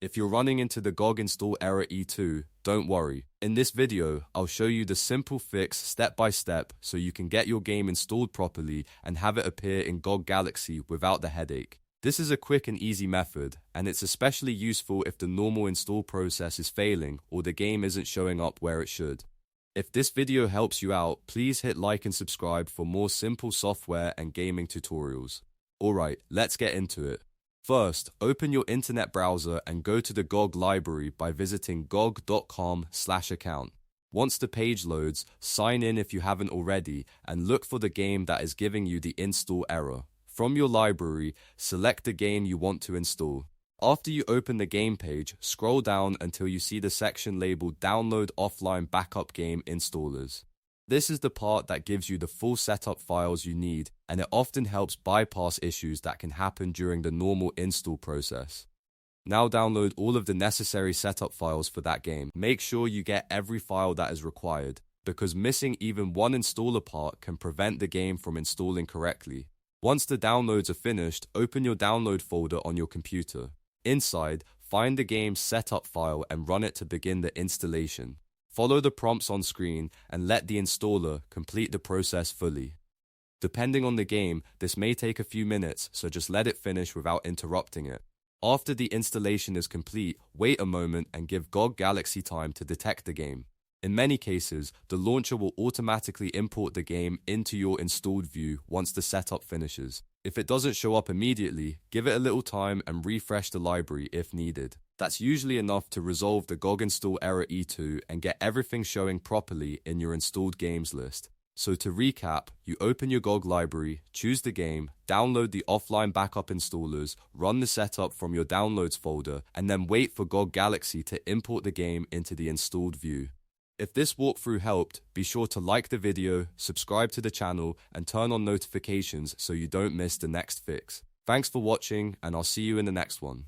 If you're running into the GOG install error E2, don't worry. In this video, I'll show you the simple fix step by step so you can get your game installed properly and have it appear in GOG Galaxy without the headache. This is a quick and easy method, and it's especially useful if the normal install process is failing or the game isn't showing up where it should. If this video helps you out, please hit like and subscribe for more simple software and gaming tutorials. Alright, let's get into it. First, open your internet browser and go to the GOG Library by visiting gog.com/account. Once the page loads, sign in if you haven't already and look for the game that is giving you the install error. From your library, select the game you want to install. After you open the game page, scroll down until you see the section labeled Download Offline Backup Game Installers. This is the part that gives you the full setup files you need, and it often helps bypass issues that can happen during the normal install process. Now download all of the necessary setup files for that game. Make sure you get every file that is required, because missing even one installer part can prevent the game from installing correctly. Once the downloads are finished, open your download folder on your computer. Inside, find the game's setup file and run it to begin the installation. Follow the prompts on screen and let the installer complete the process fully. Depending on the game, this may take a few minutes, so just let it finish without interrupting it. After the installation is complete, wait a moment and give GOG Galaxy time to detect the game. In many cases, the launcher will automatically import the game into your installed view once the setup finishes. If it doesn't show up immediately, give it a little time and refresh the library if needed. That's usually enough to resolve the GOG install error E2 and get everything showing properly in your installed games list. So to recap, you open your GOG library, choose the game, download the offline backup installers, run the setup from your downloads folder, and then wait for GOG Galaxy to import the game into the installed view. If this walkthrough helped, be sure to like the video, subscribe to the channel, and turn on notifications so you don't miss the next fix. Thanks for watching, and I'll see you in the next one.